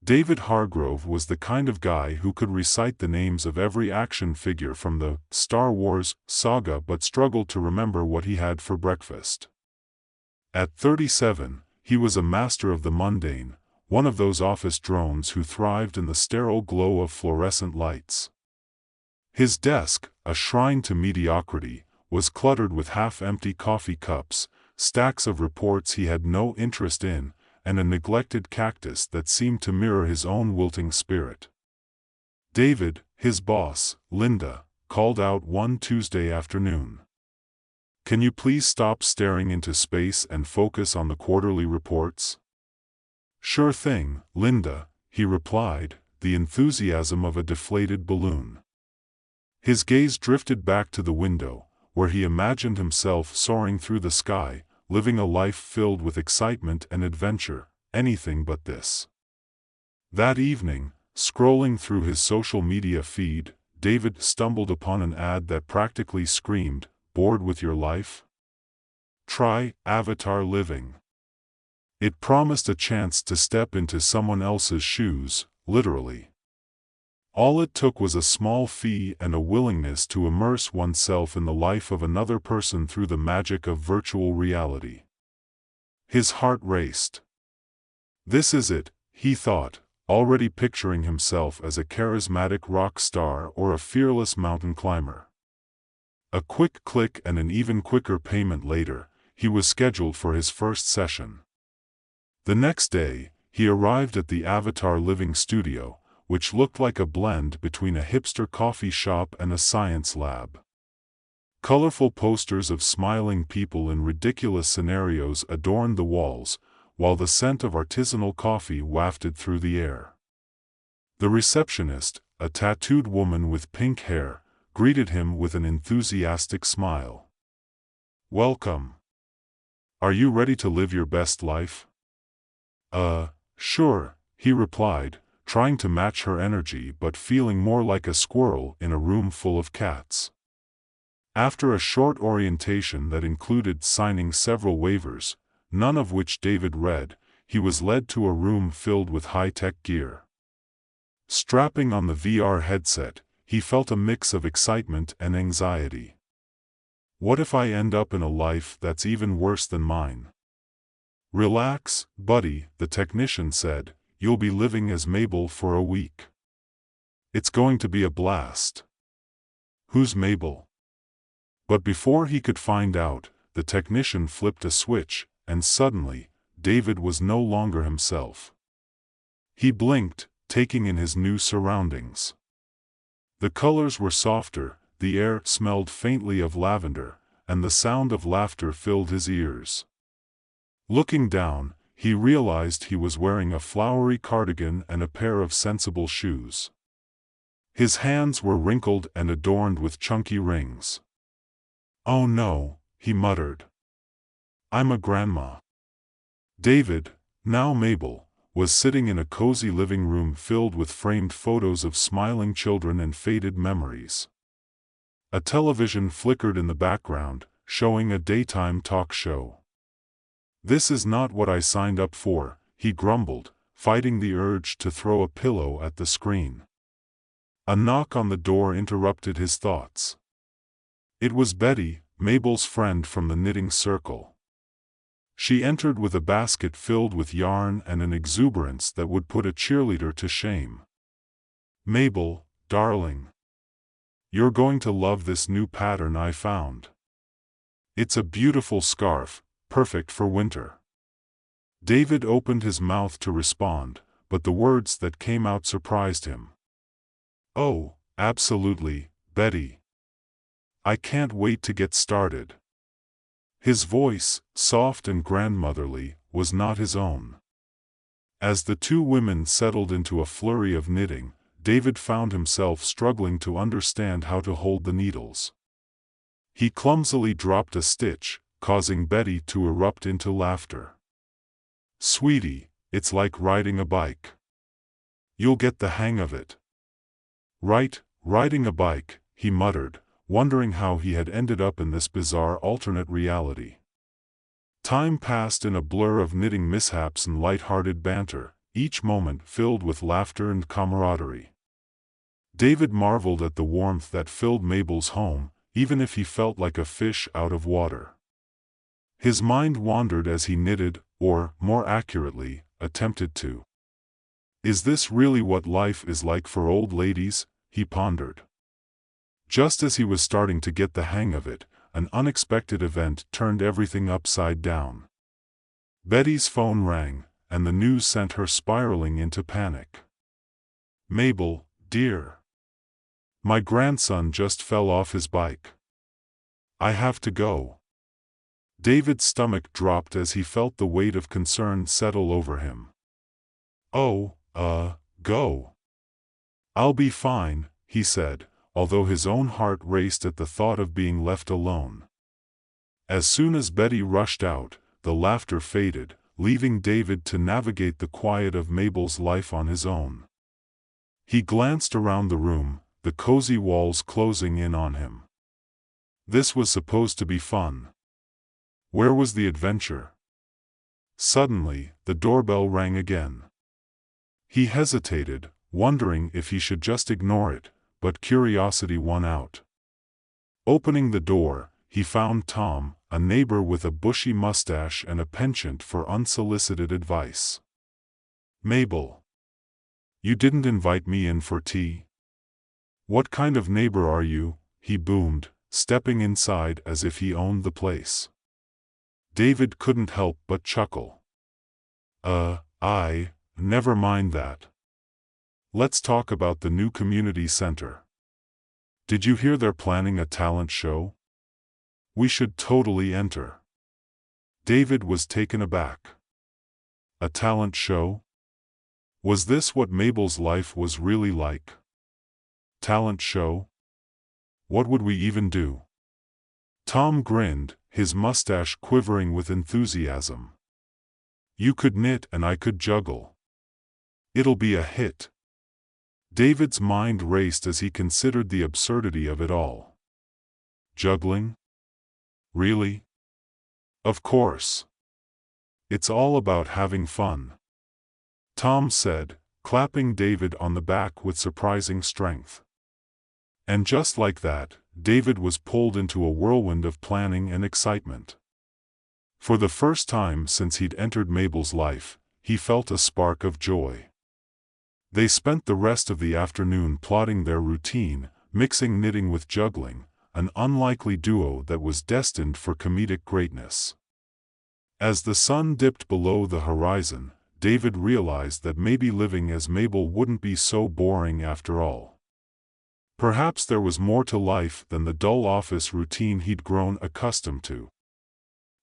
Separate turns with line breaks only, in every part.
David Hargrove was the kind of guy who could recite the names of every action figure from the Star Wars saga but struggled to remember what he had for breakfast. At 37, he was a master of the mundane, one of those office drones who thrived in the sterile glow of fluorescent lights. His desk, a shrine to mediocrity, was cluttered with half-empty coffee cups, stacks of reports he had no interest in, and a neglected cactus that seemed to mirror his own wilting spirit. David, his boss, Linda, called out one Tuesday afternoon. "Can you please stop staring into space and focus on the quarterly reports?" "Sure thing, Linda," he replied, the enthusiasm of a deflated balloon. His gaze drifted back to the window, where he imagined himself soaring through the sky, living a life filled with excitement and adventure, anything but this. That evening, scrolling through his social media feed, David stumbled upon an ad that practically screamed, "Bored with your life? Try Avatar Living." It promised a chance to step into someone else's shoes, literally. All it took was a small fee and a willingness to immerse oneself in the life of another person through the magic of virtual reality. His heart raced. This is it, he thought, already picturing himself as a charismatic rock star or a fearless mountain climber. A quick click and an even quicker payment later, he was scheduled for his first session. The next day, he arrived at the Avatar Living Studio, which looked like a blend between a hipster coffee shop and a science lab. Colorful posters of smiling people in ridiculous scenarios adorned the walls, while the scent of artisanal coffee wafted through the air. The receptionist, a tattooed woman with pink hair, greeted him with an enthusiastic smile. "Welcome. Are you ready to live your best life?" Sure," he replied, trying to match her energy but feeling more like a squirrel in a room full of cats. After a short orientation that included signing several waivers, none of which David read, he was led to a room filled with high-tech gear. Strapping on the VR headset, he felt a mix of excitement and anxiety. What if I end up in a life that's even worse than mine? "Relax, buddy," the technician said. "You'll be living as Mabel for a week. It's going to be a blast." "Who's Mabel?" But before he could find out, the technician flipped a switch, and suddenly, David was no longer himself. He blinked, taking in his new surroundings. The colors were softer, the air smelled faintly of lavender, and the sound of laughter filled his ears. Looking down, he realized he was wearing a flowery cardigan and a pair of sensible shoes. His hands were wrinkled and adorned with chunky rings. "Oh no," he muttered. "I'm a grandma." David, now Mabel, was sitting in a cozy living room filled with framed photos of smiling children and faded memories. A television flickered in the background, showing a daytime talk show. "This is not what I signed up for," he grumbled, fighting the urge to throw a pillow at the screen. A knock on the door interrupted his thoughts. It was Betty, Mabel's friend from the knitting circle. She entered with a basket filled with yarn and an exuberance that would put a cheerleader to shame. "Mabel, darling. You're going to love this new pattern I found. It's a beautiful scarf, perfect for winter." David opened his mouth to respond, but the words that came out surprised him. "Oh, absolutely, Betty. I can't wait to get started." His voice, soft and grandmotherly, was not his own. As the two women settled into a flurry of knitting, David found himself struggling to understand how to hold the needles. He clumsily dropped a stitch, causing Betty to erupt into laughter. "Sweetie, it's like riding a bike. You'll get the hang of it." "Right, riding a bike," he muttered, wondering how he had ended up in this bizarre alternate reality. Time passed in a blur of knitting mishaps and light-hearted banter, each moment filled with laughter and camaraderie. David marveled at the warmth that filled Mabel's home, even if he felt like a fish out of water. His mind wandered as he knitted, or, more accurately, attempted to. Is this really what life is like for old ladies? He pondered. Just as he was starting to get the hang of it, an unexpected event turned everything upside down. Betty's phone rang, and the news sent her spiraling into panic. "Mabel, dear. My grandson just fell off his bike. I have to go." David's stomach dropped as he felt the weight of concern settle over him. "Oh, go. I'll be fine," he said, although his own heart raced at the thought of being left alone. As soon as Betty rushed out, the laughter faded, leaving David to navigate the quiet of Mabel's life on his own. He glanced around the room, the cozy walls closing in on him. This was supposed to be fun. Where was the adventure? Suddenly, the doorbell rang again. He hesitated, wondering if he should just ignore it, but curiosity won out. Opening the door, he found Tom, a neighbor with a bushy mustache and a penchant for unsolicited advice. "Mabel. You didn't invite me in for tea?" "What kind of neighbor are you?" he boomed, stepping inside as if he owned the place. David couldn't help but chuckle. Never mind that. Let's talk about the new community center. Did you hear they're planning a talent show? We should totally enter." David was taken aback. A talent show? Was this what Mabel's life was really like? Talent show? What would we even do? Tom grinned, his mustache quivering with enthusiasm. "You could knit and I could juggle. It'll be a hit." David's mind raced as he considered the absurdity of it all. Juggling? Really? Of course. It's all about having fun, Tom said, clapping David on the back with surprising strength. And just like that, David was pulled into a whirlwind of planning and excitement. For the first time since he'd entered Mabel's life, he felt a spark of joy. They spent the rest of the afternoon plotting their routine, mixing knitting with juggling, an unlikely duo that was destined for comedic greatness. As the sun dipped below the horizon, David realized that maybe living as Mabel wouldn't be so boring after all. Perhaps there was more to life than the dull office routine he'd grown accustomed to.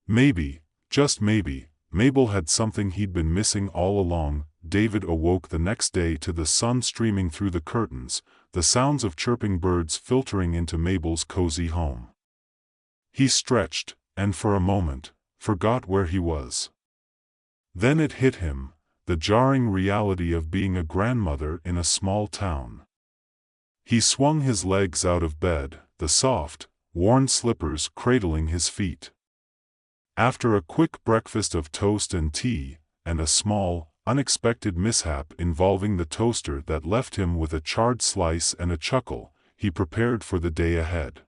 Maybe, just maybe, Mabel had something he'd been missing all along. David awoke the next day to the sun streaming through the curtains, the sounds of chirping birds filtering into Mabel's cozy home. He stretched, and for a moment, forgot where he was. Then it hit him, the jarring reality of being a grandmother in a small town. He swung his legs out of bed, the soft, worn slippers cradling his feet. After a quick breakfast of toast and tea, and a small, unexpected mishap involving the toaster that left him with a charred slice and a chuckle, he prepared for the day ahead.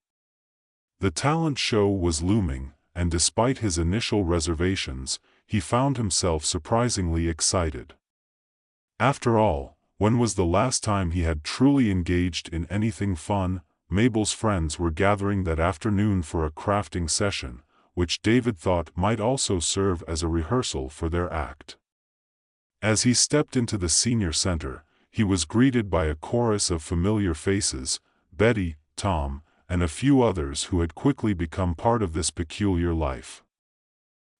The talent show was looming, and despite his initial reservations, he found himself surprisingly excited. After all, when was the last time he had truly engaged in anything fun? Mabel's friends were gathering that afternoon for a crafting session, which David thought might also serve as a rehearsal for their act. As he stepped into the senior center, he was greeted by a chorus of familiar faces, Betty, Tom, and a few others who had quickly become part of this peculiar life.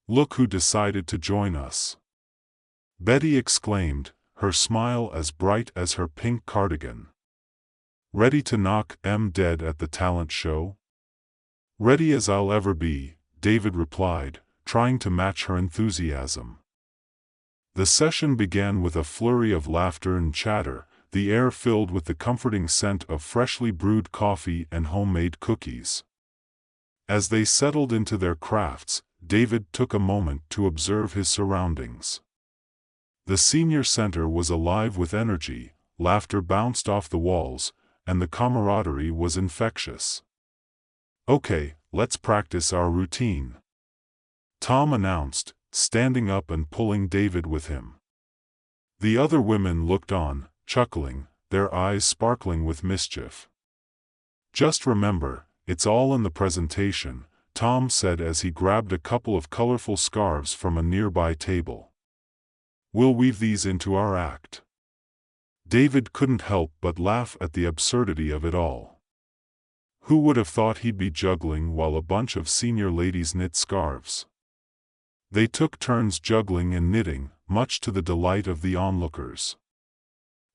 "Look who decided to join us," Betty exclaimed, her smile as bright as her pink cardigan. "Ready to knock 'em dead at the talent show?" "Ready as I'll ever be," David replied, trying to match her enthusiasm. The session began with a flurry of laughter and chatter, the air filled with the comforting scent of freshly brewed coffee and homemade cookies. As they settled into their crafts, David took a moment to observe his surroundings. The senior center was alive with energy, laughter bounced off the walls, and the camaraderie was infectious. "Okay, let's practice our routine," Tom announced, standing up and pulling David with him. The other women looked on, chuckling, their eyes sparkling with mischief. "Just remember, it's all in the presentation," Tom said as he grabbed a couple of colorful scarves from a nearby table. "We'll weave these into our act." David couldn't help but laugh at the absurdity of it all. Who would have thought he'd be juggling while a bunch of senior ladies knit scarves? They took turns juggling and knitting, much to the delight of the onlookers.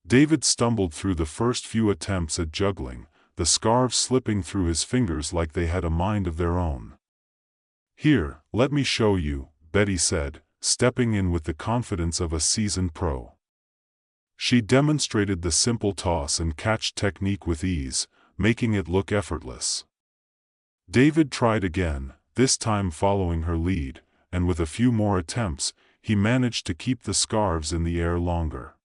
David stumbled through the first few attempts at juggling, the scarves slipping through his fingers like they had a mind of their own. "Here, let me show you," Betty said, stepping in with the confidence of a seasoned pro. She demonstrated the simple toss and catch technique with ease, making it look effortless. David tried again, this time following her lead, and with a few more attempts, he managed to keep the scarves in the air longer.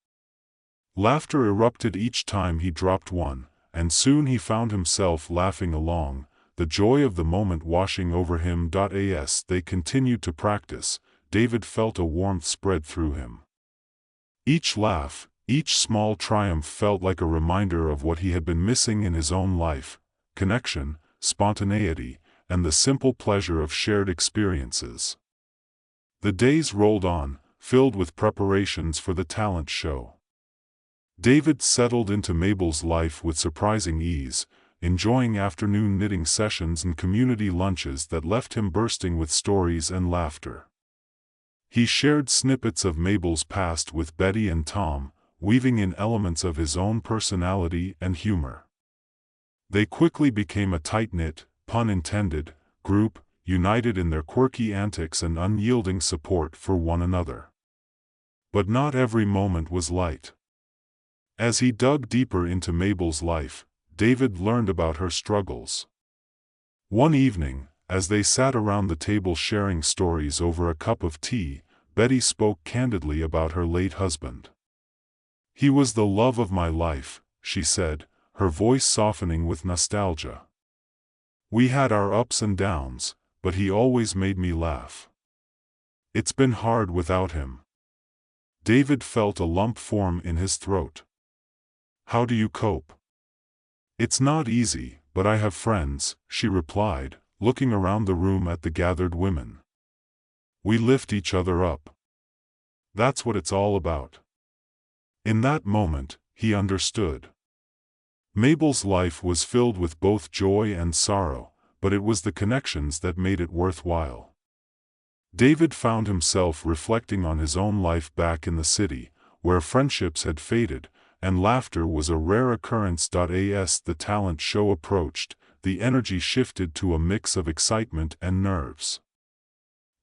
Laughter erupted each time he dropped one, and soon he found himself laughing along, the joy of the moment washing over him. As they continued to practice, David felt a warmth spread through him. Each laugh, each small triumph felt like a reminder of what he had been missing in his own life: connection, spontaneity, and the simple pleasure of shared experiences. The days rolled on, filled with preparations for the talent show. David settled into Mabel's life with surprising ease, enjoying afternoon knitting sessions and community lunches that left him bursting with stories and laughter. He shared snippets of Mabel's past with Betty and Tom, weaving in elements of his own personality and humor. They quickly became a tight-knit, pun intended, group, united in their quirky antics and unyielding support for one another. But not every moment was light. As he dug deeper into Mabel's life, David learned about her struggles. One evening, as they sat around the table sharing stories over a cup of tea, Betty spoke candidly about her late husband. "He was the love of my life," she said, her voice softening with nostalgia. "We had our ups and downs, but he always made me laugh. It's been hard without him." David felt a lump form in his throat. "How do you cope?" "It's not easy, but I have friends," she replied, looking around the room at the gathered women. "We lift each other up. That's what it's all about." In that moment, he understood. Mabel's life was filled with both joy and sorrow, but it was the connections that made it worthwhile. David found himself reflecting on his own life back in the city, where friendships had faded, and laughter was a rare occurrence. As the talent show approached, the energy shifted to a mix of excitement and nerves.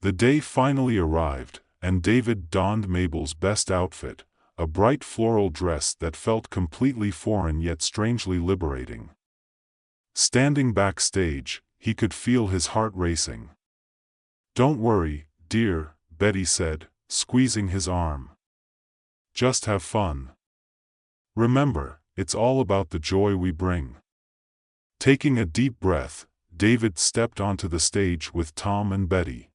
The day finally arrived, and David donned Mabel's best outfit, a bright floral dress that felt completely foreign yet strangely liberating. Standing backstage, he could feel his heart racing. "Don't worry, dear," Betty said, squeezing his arm. "Just have fun. Remember, it's all about the joy we bring." Taking a deep breath, David stepped onto the stage with Tom and Betty.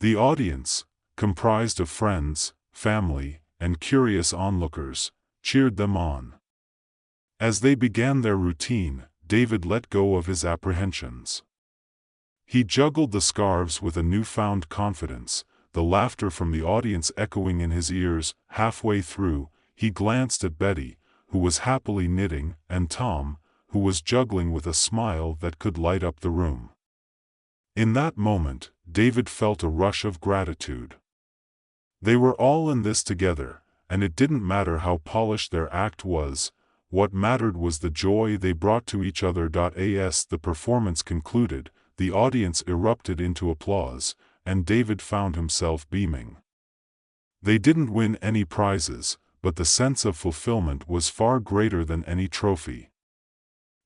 The audience, comprised of friends, family, and curious onlookers, cheered them on. As they began their routine, David let go of his apprehensions. He juggled the scarves with a newfound confidence, the laughter from the audience echoing in his ears. Halfway through, he glanced at Betty, who was happily knitting, and Tom, who was juggling with a smile that could light up the room. In that moment, David felt a rush of gratitude. They were all in this together, and it didn't matter how polished their act was. What mattered was the joy they brought to each other. As the performance concluded, the audience erupted into applause, and David found himself beaming. They didn't win any prizes, but the sense of fulfillment was far greater than any trophy.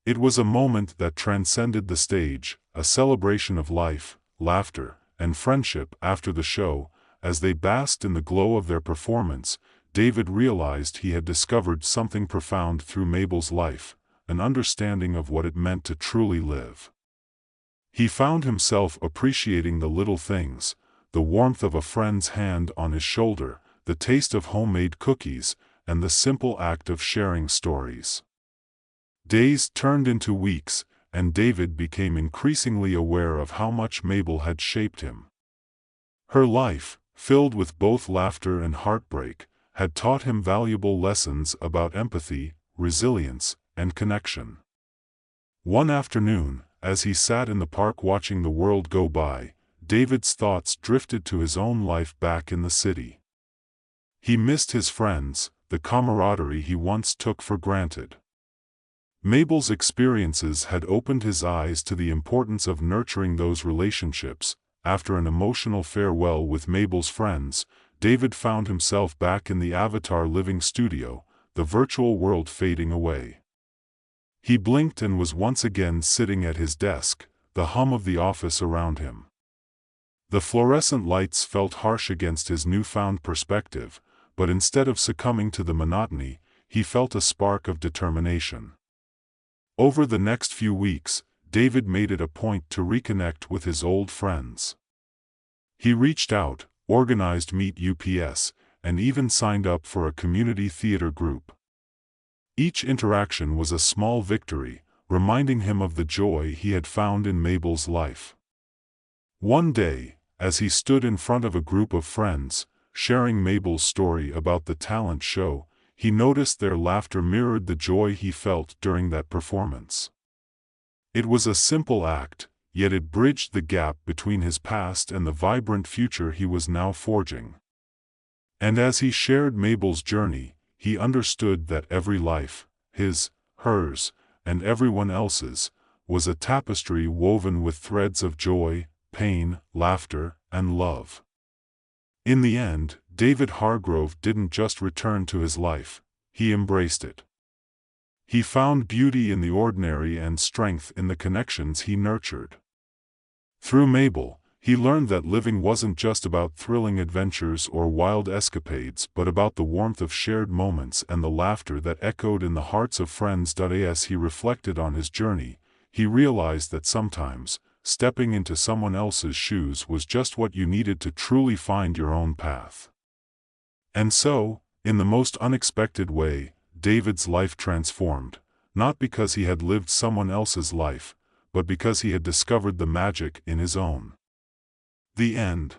It was a moment that transcended the stage, a celebration of life, laughter, and friendship. After the show, As they basked in the glow of their performance, David realized he had discovered something profound through Mabel's life, an understanding of what it meant to truly live. He found himself appreciating the little things, the warmth of a friend's hand on his shoulder, the taste of homemade cookies, and the simple act of sharing stories. Days turned into weeks, and David became increasingly aware of how much Mabel had shaped him. Her life, filled with both laughter and heartbreak, had taught him valuable lessons about empathy, resilience, and connection. One afternoon, as he sat in the park watching the world go by, David's thoughts drifted to his own life back in the city. He missed his friends, the camaraderie he once took for granted. Mabel's experiences had opened his eyes to the importance of nurturing those relationships. After an emotional farewell with Mabel's friends, David found himself back in the Avatar living studio, the virtual world fading away. He blinked and was once again sitting at his desk, the hum of the office around him. The fluorescent lights felt harsh against his newfound perspective, but instead of succumbing to the monotony, he felt a spark of determination. Over the next few weeks, David made it a point to reconnect with his old friends. He reached out, organized Meet UPS, and even signed up for a community theater group. Each interaction was a small victory, reminding him of the joy he had found in Mabel's life. One day, as he stood in front of a group of friends, sharing Mabel's story about the talent show, he noticed their laughter mirrored the joy he felt during that performance. It was a simple act, yet it bridged the gap between his past and the vibrant future he was now forging. And as he shared Mabel's journey, he understood that every life, his, hers, and everyone else's, was a tapestry woven with threads of joy, pain, laughter, and love. In the end, David Hargrove didn't just return to his life, he embraced it. He found beauty in the ordinary and strength in the connections he nurtured. Through Mabel, he learned that living wasn't just about thrilling adventures or wild escapades but about the warmth of shared moments and the laughter that echoed in the hearts of friends. As he reflected on his journey, he realized that sometimes, stepping into someone else's shoes was just what you needed to truly find your own path. And so, in the most unexpected way, David's life transformed, not because he had lived someone else's life, but because he had discovered the magic in his own. The end.